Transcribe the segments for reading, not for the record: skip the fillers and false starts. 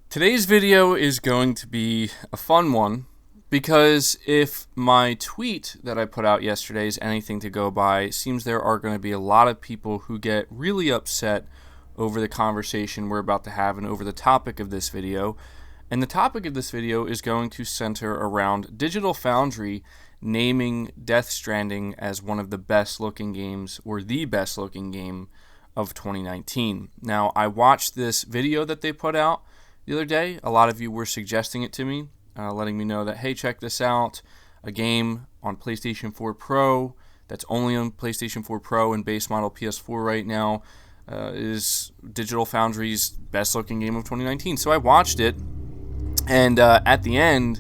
Today's video is going to be a fun one because if my tweet that I put out yesterday is anything to go by, it seems there are going to be a lot of people who get really upset over the conversation we're about to have and over the topic of this video. And the topic of this video is going to center around Digital Foundry naming Death Stranding as one of the best looking games, or the best looking game of 2019. Now, I watched this video that they put out the other day. A lot of you were suggesting it to me, letting me know that, hey, check this out, a game on PlayStation 4 Pro that's only on PlayStation 4 Pro and base model PS4 right now is Digital Foundry's best looking game of 2019. So I watched it, and at the end,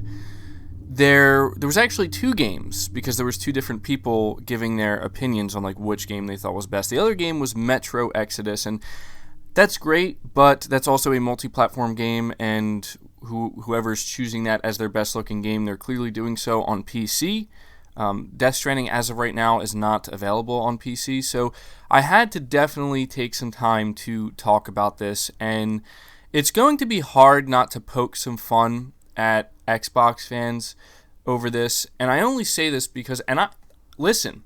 there was actually two games, because there was two different people giving their opinions on like which game they thought was best. The other game was Metro Exodus, and that's great, but that's also a multi-platform game, and whoever's choosing that as their best-looking game, they're clearly doing so on PC. Death Stranding, as of right now, is not available on PC, so I had to definitely take some time to talk about this, and it's going to be hard not to poke some fun at Xbox fans over this, and I only say this because, listen,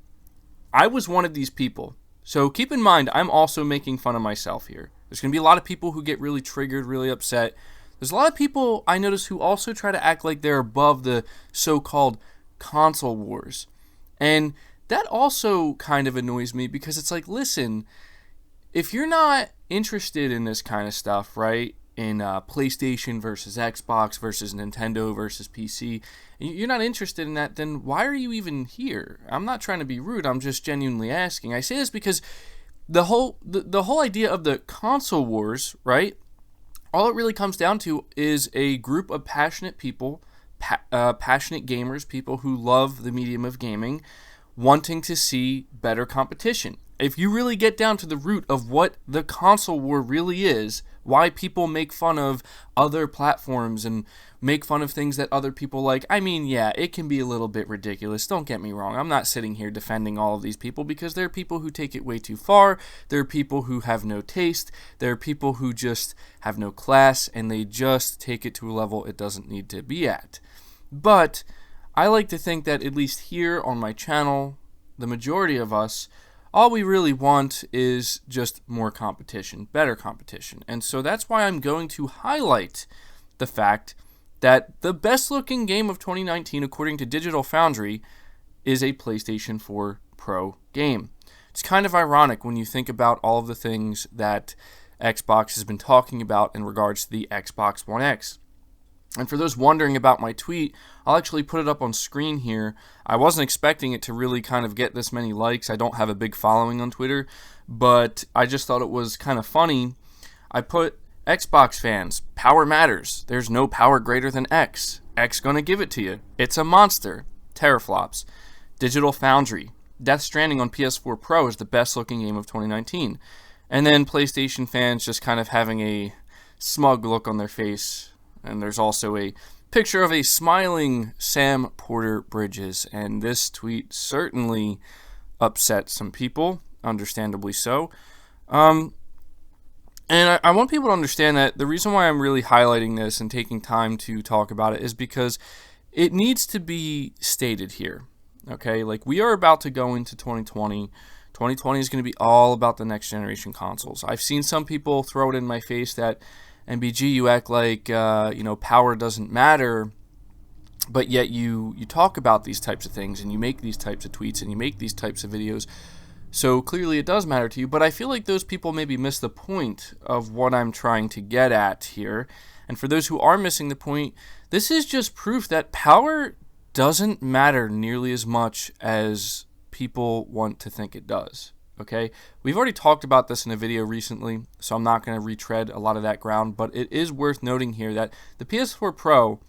I was one of these people. So keep in mind, I'm also making fun of myself here. There's going to be a lot of people who get really triggered, really upset. There's a lot of people I notice who also try to act like they're above the so-called console wars. And that also kind of annoys me, because it's like, listen, if you're not interested in this kind of stuff, right, in PlayStation versus Xbox versus Nintendo versus PC, you're not interested in that, then why are you even here? I'm not trying to be rude, I'm just genuinely asking. I say this because the whole idea of the console wars, right, all it really comes down to is a group of passionate people, passionate gamers, people who love the medium of gaming, wanting to see better competition. If you really get down to the root of what the console war really is, why people make fun of other platforms and make fun of things that other people like, I mean, yeah, it can be a little bit ridiculous. Don't get me wrong. I'm not sitting here defending all of these people, because there are people who take it way too far. There are people who have no taste. There are people who just have no class, and they just take it to a level it doesn't need to be at. But I like to think that at least here on my channel, the majority of us, all we really want is just more competition, better competition. And so that's why I'm going to highlight the fact that the best looking game of 2019, according to Digital Foundry, is a PlayStation 4 Pro game. It's kind of ironic when you think about all of the things that Xbox has been talking about in regards to the Xbox One X. And for those wondering about my tweet, I'll actually put it up on screen here. I wasn't expecting it to really kind of get this many likes. I don't have a big following on Twitter, but I just thought it was kind of funny. I put, Xbox fans, power matters. There's no power greater than X. X gonna give it to you. It's a monster. Teraflops. Digital Foundry. Death Stranding on PS4 Pro is the best looking game of 2019. And then PlayStation fans just kind of having a smug look on their face. And there's also a picture of a smiling Sam Porter Bridges. And this tweet certainly upset some people, understandably so. And I want people to understand that the reason why I'm really highlighting this and taking time to talk about it is because it needs to be stated here. Okay, like, we are about to go into 2020. 2020 is going to be all about the next generation consoles. I've seen some people throw it in my face that, MBG, you act like, power doesn't matter, but yet you talk about these types of things, and you make these types of tweets, and you make these types of videos, so clearly it does matter to you. But I feel like those people maybe miss the point of what I'm trying to get at here. And for those who are missing the point, this is just proof that power doesn't matter nearly as much as people want to think it does. Okay, we've already talked about this in a video recently, so I'm not going to retread a lot of that ground, but it is worth noting here that the PS4 Pro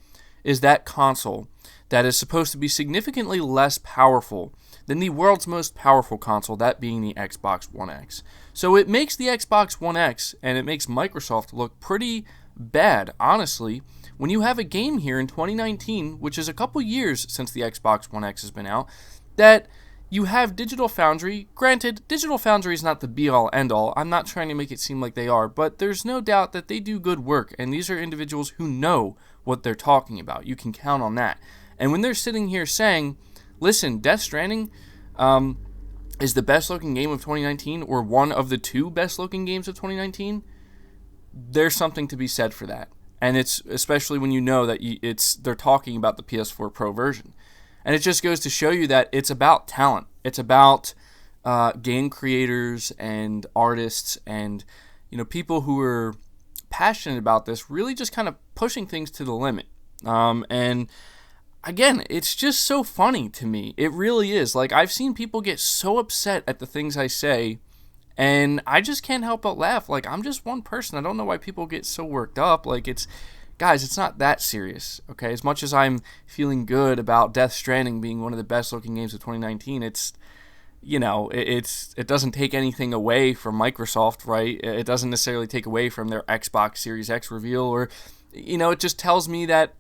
is that console that is supposed to be significantly less powerful than the world's most powerful console, that being the Xbox One X. So it makes the Xbox One X, and it makes Microsoft look pretty bad, honestly, when you have a game here in 2019, which is a couple years since the Xbox One X has been out, that you have Digital Foundry. Granted, Digital Foundry is not the be-all, end-all. I'm not trying to make it seem like they are, but there's no doubt that they do good work, and these are individuals who know what they're talking about. You can count on that. And when they're sitting here saying, listen, Death Stranding is the best-looking game of 2019, or one of the two best-looking games of 2019, there's something to be said for that. And it's especially when you know that they're talking about the PS4 Pro version. And it just goes to show you that it's about talent. It's about game creators and artists and people who are passionate about this, really just kind of pushing things to the limit. And again, it's just so funny to me. It really is. Like, I've seen people get so upset at the things I say, and I just can't help but laugh. Like, I'm just one person. I don't know why people get so worked up. Like, guys, it's not that serious, okay? As much as I'm feeling good about Death Stranding being one of the best-looking games of 2019, it doesn't take anything away from Microsoft, right? It doesn't necessarily take away from their Xbox Series X reveal, or, it just tells me that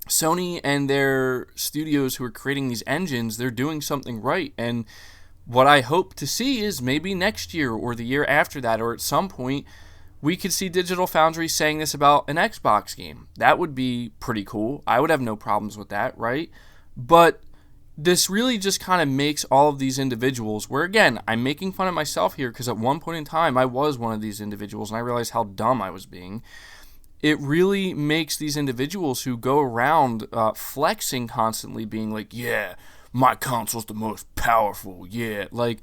Sony and their studios who are creating these engines, they're doing something right. And what I hope to see is maybe next year or the year after that, or at some point, we could see Digital Foundry saying this about an Xbox game. That would be pretty cool. I would have no problems with that, right? But this really just kind of makes all of these individuals, where again, I'm making fun of myself here because at one point in time, I was one of these individuals and I realized how dumb I was being. It really makes these individuals who go around flexing constantly, being like, yeah, my console's the most powerful, yeah. Like,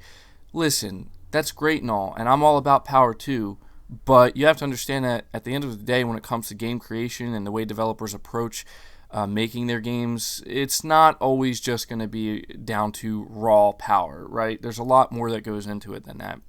listen, that's great and all, and I'm all about power too, but you have to understand that at the end of the day, when it comes to game creation and the way developers approach making their games, it's not always just going to be down to raw power, right? There's a lot more that goes into it than that.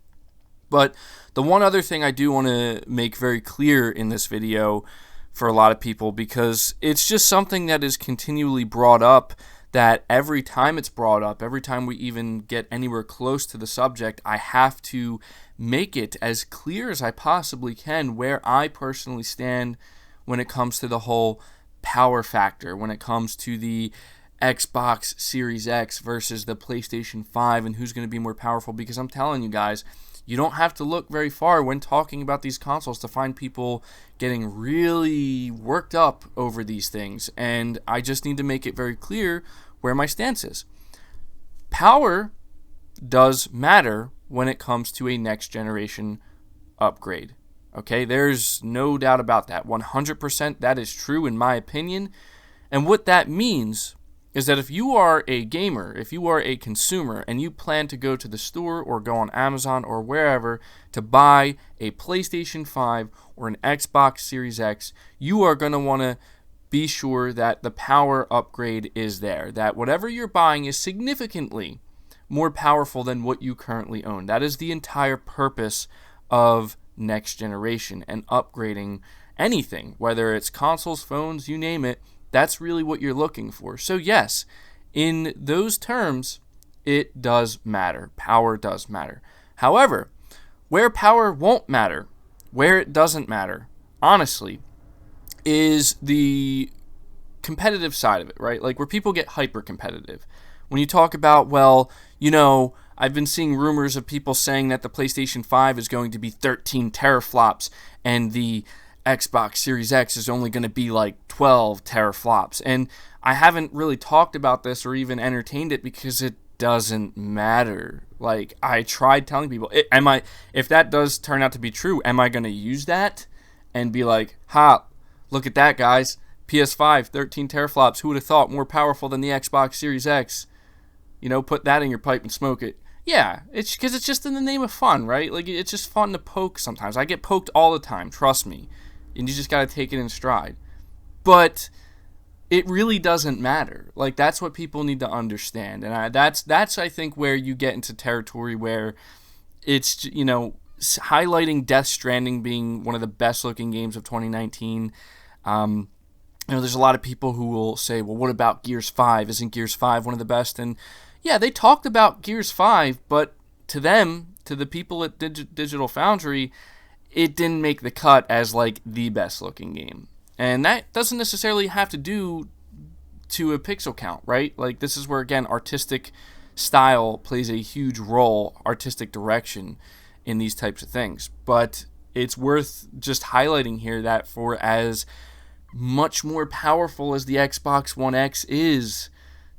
But the one other thing I do want to make very clear in this video for a lot of people, because it's just something that is continually brought up, that every time it's brought up, every time we even get anywhere close to the subject, I have to make it as clear as I possibly can where I personally stand when it comes to the whole power factor, when it comes to the Xbox Series X versus the PlayStation 5 and who's going to be more powerful. Because I'm telling you guys, you don't have to look very far when talking about these consoles to find people getting really worked up over these things. And I just need to make it very clear where my stance is. Power does matter when it comes to a next generation upgrade. Okay, there's no doubt about that. 100% that is true in my opinion. And what that means is that if you are a gamer, if you are a consumer, and you plan to go to the store or go on Amazon or wherever to buy a PlayStation 5 or an Xbox Series X, you are going to want to be sure that the power upgrade is there, that whatever you're buying is significantly more powerful than what you currently own. That is the entire purpose of next generation and upgrading anything, whether it's consoles, phones, you name it. That's really what you're looking for. So yes, in those terms, it does matter. Power does matter. However, where power won't matter, where it doesn't matter, honestly, is the competitive side of it, right? Like where people get hyper competitive. When you talk about, well, I've been seeing rumors of people saying that the PlayStation 5 is going to be 13 teraflops and the Xbox Series X is only going to be like 12 teraflops. And I haven't really talked about this or even entertained it because it doesn't matter. Like, I tried telling people, if that does turn out to be true, am I going to use that and be like, look at that, guys, PS5, 13 teraflops, who would have thought, more powerful than the Xbox Series X? Put that in your pipe and smoke it. Yeah, it's because it's just in the name of fun, right? Like, it's just fun to poke sometimes. I get poked all the time, trust me. And you just got to take it in stride. But it really doesn't matter. Like, that's what people need to understand. And that's I think, where you get into territory where it's, highlighting Death Stranding being one of the best-looking games of 2019. There's a lot of people who will say, well, what about Gears 5? Isn't Gears 5 one of the best? And yeah, they talked about Gears 5, but to them, to the people at Digital Foundry, it didn't make the cut as like the best looking game. And that doesn't necessarily have to do to a pixel count, right? Like, this is where, again, artistic style plays a huge role, artistic direction, in these types of things. But it's worth just highlighting here that for as much more powerful as the Xbox One X is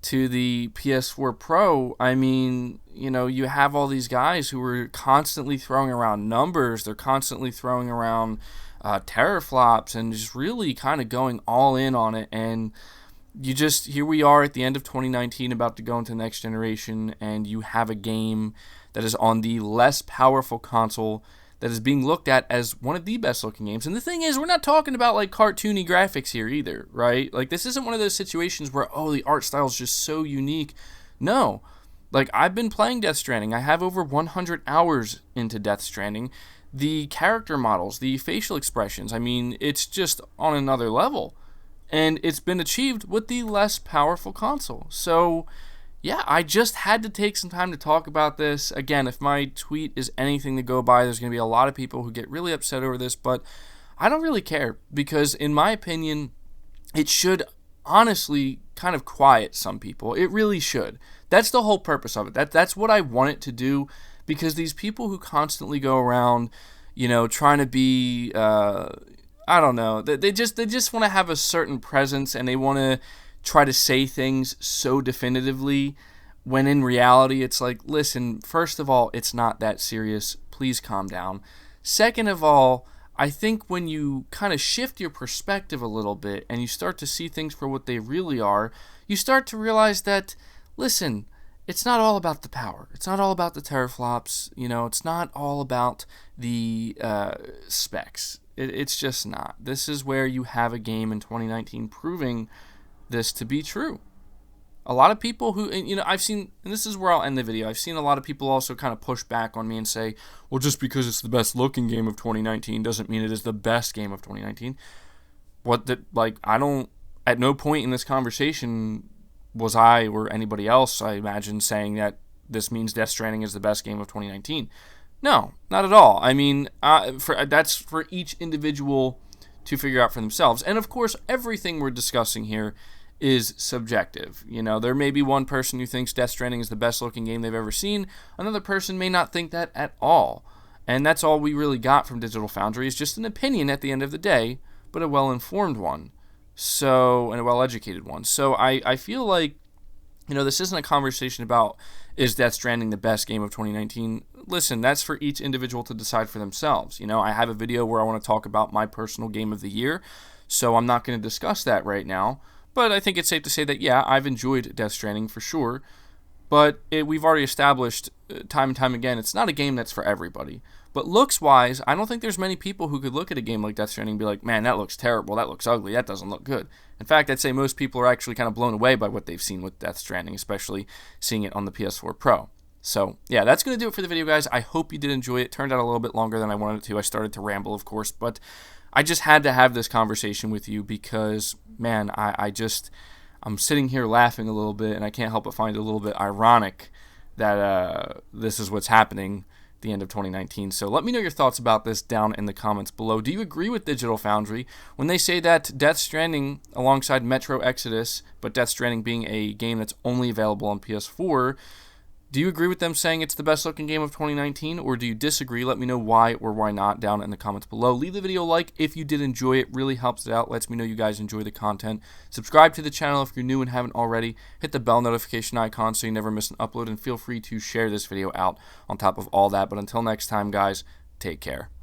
to the PS4 Pro, I mean, you have all these guys who are constantly throwing around numbers. They're constantly throwing around teraflops and just really kind of going all in on it. And here we are at the end of 2019, about to go into the next generation, and you have a game that is on the less powerful console that is being looked at as one of the best looking games. And the thing is, we're not talking about like cartoony graphics here either, right? Like, this isn't one of those situations where, oh, the art style is just so unique. No. Like, I've been playing Death Stranding. I have over 100 hours into Death Stranding. The character models, the facial expressions, I mean, it's just on another level. And it's been achieved with the less powerful console. So, yeah, I just had to take some time to talk about this. Again, if my tweet is anything to go by, there's going to be a lot of people who get really upset over this, but I don't really care, because in my opinion, it should honestly kind of quiet some people. It really should. That's the whole purpose of it. That's what I want it to do, because these people who constantly go around, trying to be I don't know. They just want to have a certain presence, and they want to try to say things so definitively, when in reality it's like, listen, first of all, it's not that serious. Please calm down. Second of all, I think when you kind of shift your perspective a little bit and you start to see things for what they really are, you start to realize that, listen, it's not all about the power. It's not all about the teraflops. It's not all about the specs. It's just not. This is where you have a game in 2019 proving this to be true. A lot of people who, I've seen, and this is where I'll end the video, I've seen a lot of people also kind of push back on me and say, well, just because it's the best looking game of 2019 doesn't mean it is the best game of 2019. At no point in this conversation was I or anybody else, I imagine, saying that this means Death Stranding is the best game of 2019. No, not at all. I mean, that's for each individual to figure out for themselves. And of course, everything we're discussing here is subjective. There may be one person who thinks Death Stranding is the best looking game they've ever seen. Another person may not think that at all. And that's all we really got from Digital Foundry, is just an opinion at the end of the day, but a well-informed one. And a well-educated one. So I feel like, this isn't a conversation about, is Death Stranding the best game of 2019? Listen, that's for each individual to decide for themselves. I have a video where I want to talk about my personal game of the year, so I'm not going to discuss that right now. But I think it's safe to say that, yeah, I've enjoyed Death Stranding for sure. But we've already established time and time again, it's not a game that's for everybody. But looks-wise, I don't think there's many people who could look at a game like Death Stranding and be like, man, that looks terrible, that looks ugly, that doesn't look good. In fact, I'd say most people are actually kind of blown away by what they've seen with Death Stranding, especially seeing it on the PS4 Pro. So, yeah, that's going to do it for the video, guys. I hope you did enjoy it. It turned out a little bit longer than I wanted it to. I started to ramble, of course, but I just had to have this conversation with you because, man, I'm sitting here laughing a little bit, and I can't help but find it a little bit ironic that this is what's happening at the end of 2019. So let me know your thoughts about this down in the comments below. Do you agree with Digital Foundry when they say that Death Stranding alongside Metro Exodus, but Death Stranding being a game that's only available on PS4, do you agree with them saying it's the best looking game of 2019, or do you disagree? Let me know why or why not down in the comments below. Leave the video a like if you did enjoy it. Really helps it out. Lets me know you guys enjoy the content. Subscribe to the channel if you're new and haven't already. Hit the bell notification icon so you never miss an upload, and feel free to share this video out on top of all that. But until next time, guys, take care.